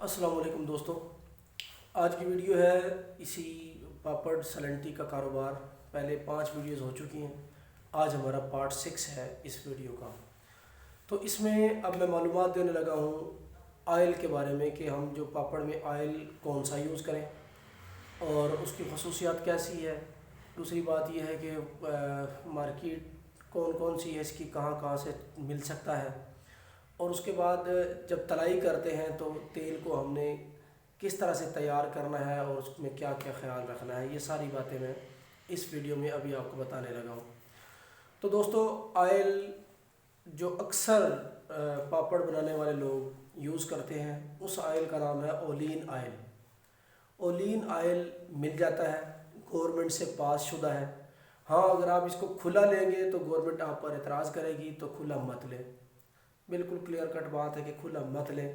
السلام علیکم دوستوں، آج کی ویڈیو ہے اسی پاپڑ سلنٹی کا کاروبار۔ پہلے 5 ویڈیوز ہو چکی ہیں، آج ہمارا پارٹ 6 ہے اس ویڈیو کا۔ تو اس میں اب میں معلومات دینے لگا ہوں آئل کے بارے میں کہ ہم جو پاپڑ میں آئل کون سا یوز کریں اور اس کی خصوصیات کیسی ہے۔ دوسری بات یہ ہے کہ مارکیٹ کون کون سی ہے اس کی، کہاں کہاں سے مل سکتا ہے، اور اس کے بعد جب تلائی کرتے ہیں تو تیل کو ہم نے کس طرح سے تیار کرنا ہے اور اس میں کیا کیا خیال رکھنا ہے، یہ ساری باتیں میں اس ویڈیو میں ابھی آپ کو بتانے لگا ہوں۔ تو دوستو، آئل جو اکثر پاپڑ بنانے والے لوگ یوز کرتے ہیں اس آئل کا نام ہے اولین آئل۔ اولین آئل مل جاتا ہے، گورنمنٹ سے پاس شدہ ہے۔ ہاں، اگر آپ اس کو کھلا لیں گے تو گورنمنٹ آپ پر اعتراض کرے گی، تو کھلا مت لیں۔ بالکل کلیئر کٹ بات ہے کہ کھلا مت لیں۔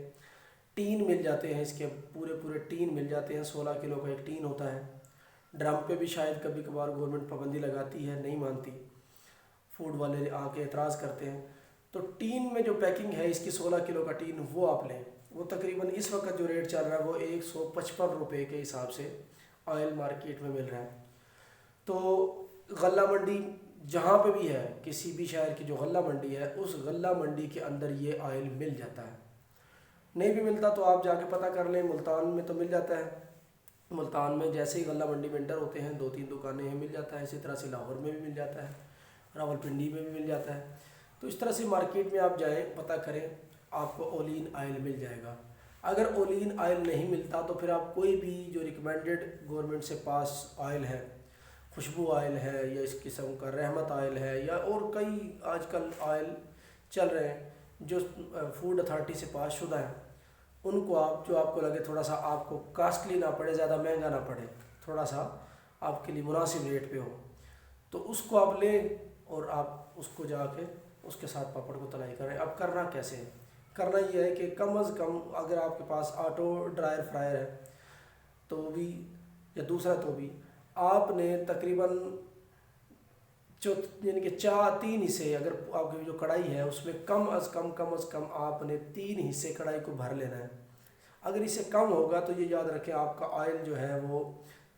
ٹین مل جاتے ہیں، اس کے پورے ٹین مل جاتے ہیں، 16 کلو کا ایک ٹین ہوتا ہے۔ ڈرم پہ بھی شاید کبھی کبھار گورنمنٹ پابندی لگاتی ہے، نہیں مانتی، فوڈ والے آ کے اعتراض کرتے ہیں۔ تو ٹین میں جو پیکنگ ہے اس کی 16 کلو کا ٹین وہ آپ لیں۔ وہ تقریباً اس وقت جو ریٹ چل رہا ہے وہ 155 روپے کے حساب سے آئل مارکیٹ میں مل رہا ہے۔ تو غلہ منڈی جہاں پہ بھی ہے، کسی بھی شہر کی جو غلہ منڈی ہے، اس غلہ منڈی کے اندر یہ آئل مل جاتا ہے۔ نہیں بھی ملتا تو آپ جا کے پتہ کر لیں، ملتان میں تو مل جاتا ہے۔ ملتان میں جیسے ہی غلہ منڈی میں انٹر ہوتے ہیں 2-3 دکانیں ہیں، مل جاتا ہے۔ اسی طرح سے لاہور میں بھی مل جاتا ہے، راولپنڈی میں بھی مل جاتا ہے۔ تو اس طرح سے مارکیٹ میں آپ جائیں، پتہ کریں، آپ کو اولین آئل مل جائے گا۔ اگر اولین آئل نہیں ملتا تو پھر آپ کوئی بھی جو ریکمینڈڈ گورنمنٹ سے پاس آئل ہے، خوشبو آئل ہے یا اس قسم کا رحمت آئل ہے، یا اور کئی آج کل آئل چل رہے ہیں جو فوڈ اتھارٹی سے پاس شدہ ہیں، ان کو آپ کو لگے تھوڑا سا آپ کو کاسٹلی نہ پڑے، زیادہ مہنگا نہ پڑے، تھوڑا سا آپ کے لیے مناسب ریٹ پہ ہو، تو اس کو آپ لیں اور آپ اس کو جا کے اس کے ساتھ پاپڑ کو تلائی کریں۔ اب کرنا کیسے ہے؟ کرنا یہ ہے کہ کم از کم اگر آپ کے پاس آٹو ڈرائر فرائر ہے تو بھی، یا دوسرا تو بھی، آپ نے تقریباً یعنی کہ 3 حصے، اگر آپ کی جو کڑھائی ہے اس میں کم از کم آپ نے 3 حصے کڑھائی کو بھر لینا ہے۔ اگر اس سے کم ہوگا تو یہ یاد رکھیں آپ کا آئل جو ہے وہ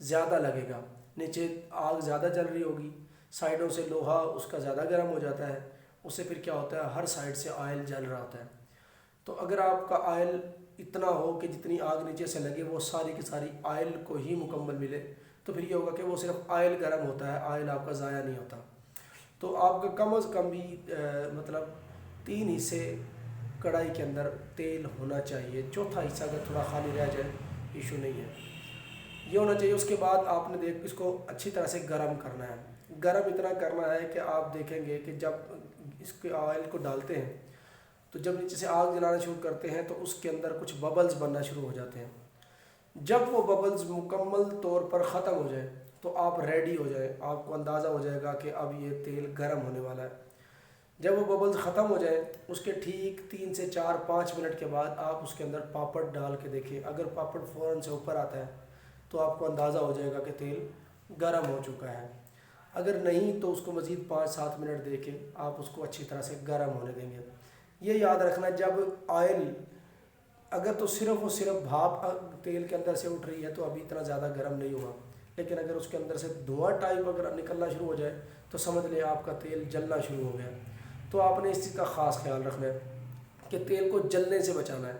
زیادہ لگے گا، نیچے آگ زیادہ جل رہی ہوگی، سائڈوں سے لوہا اس کا زیادہ گرم ہو جاتا ہے، اس سے پھر کیا ہوتا ہے، ہر سائڈ سے آئل جل رہا ہوتا ہے۔ تو اگر آپ کا آئل اتنا ہو کہ جتنی آگ نیچے سے لگے وہ ساری کی ساری آئل کو ہی مکمل ملے، تو پھر یہ ہوگا کہ وہ صرف آئل گرم ہوتا ہے، آئل آپ کا ضائع نہیں ہوتا۔ تو آپ کا کم از کم بھی مطلب 3 حصے کڑھائی کے اندر تیل ہونا چاہیے، چوتھا حصہ اگر تھوڑا خالی رہ جائے ایشو نہیں ہے، یہ ہونا چاہیے۔ اس کے بعد آپ نے اس کو اچھی طرح سے گرم کرنا ہے۔ گرم اتنا کرنا ہے کہ آپ دیکھیں گے کہ جب اس کے آئل کو ڈالتے ہیں تو جب نیچے سے آگ جلانا شروع کرتے ہیں تو اس کے اندر کچھ ببلز بننا شروع ہو جاتے ہیں۔ جب وہ ببلز مکمل طور پر ختم ہو جائے تو آپ ریڈی ہو جائیں، آپ کو اندازہ ہو جائے گا کہ اب یہ تیل گرم ہونے والا ہے۔ جب وہ ببلز ختم ہو جائیں اس کے ٹھیک 3 سے 4-5 منٹ کے بعد آپ اس کے اندر پاپڑ ڈال کے دیکھیں۔ اگر پاپڑ فوراً سے اوپر آتا ہے تو آپ کو اندازہ ہو جائے گا کہ تیل گرم ہو چکا ہے۔ اگر نہیں تو اس کو مزید 5-7 منٹ دے کے آپ اس کو اچھی طرح سے گرم ہونے دیں گے۔ یہ یاد رکھنا، جب آئل اگر تو صرف اور صرف بھاپ تیل کے اندر سے اٹھ رہی ہے تو ابھی اتنا زیادہ گرم نہیں ہوا، لیکن اگر اس کے اندر سے دھواں ٹائپ اگر نکلنا شروع ہو جائے تو سمجھ لیں آپ کا تیل جلنا شروع ہو گیا۔ تو آپ نے اس چیز کا خاص خیال رکھنا ہے کہ تیل کو جلنے سے بچانا ہے۔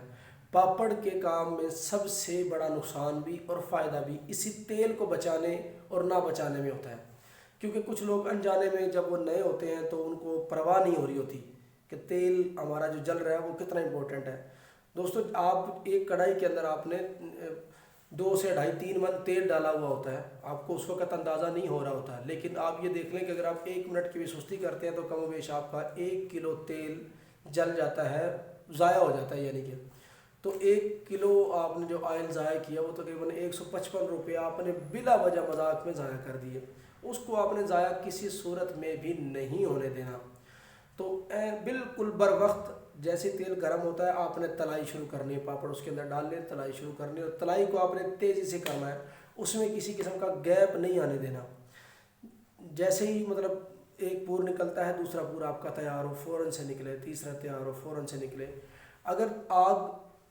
پاپڑ کے کام میں سب سے بڑا نقصان بھی اور فائدہ بھی اسی تیل کو بچانے اور نہ بچانے میں ہوتا ہے، کیونکہ کچھ لوگ انجانے میں جب وہ نئے ہوتے ہیں تو ان کو پرواہ نہیں ہو رہی ہوتی کہ تیل ہمارا جو جل رہا ہے وہ کتنا امپورٹنٹ ہے۔ دوستو، آپ ایک کڑھائی کے اندر آپ نے 2 سے 2.5-3 من تیل ڈالا ہوا ہوتا ہے، آپ کو اس وقت اندازہ نہیں ہو رہا ہوتا ہے، لیکن آپ یہ دیکھ لیں کہ اگر آپ 1 منٹ کی بھی سستی کرتے ہیں تو کم و بیش آپ کا 1 کلو تیل جل جاتا ہے، ضائع ہو جاتا ہے۔ یعنی کہ تو 1 کلو آپ نے جو آئل ضائع کیا وہ تقریباً 155 روپے آپ نے بلا وجہ مذاق میں ضائع کر دیے۔ اس کو آپ نے ضائع کسی صورت میں بھی نہیں ہونے دینا۔ تو بالکل بر وقت جیسے تیل گرم ہوتا ہے آپ نے تلائی شروع کرنی ہے، پاپڑ اس کے اندر ڈال لیں، تلائی شروع کرنی ہے، اور تلائی کو آپ نے تیزی سے کرنا ہے، اس میں کسی قسم کا گیپ نہیں آنے دینا۔ جیسے ہی مطلب ایک پور نکلتا ہے دوسرا پور آپ کا تیار ہو فوراً سے نکلے، تیسرا تیار ہو فوراً سے نکلے۔ اگر آگ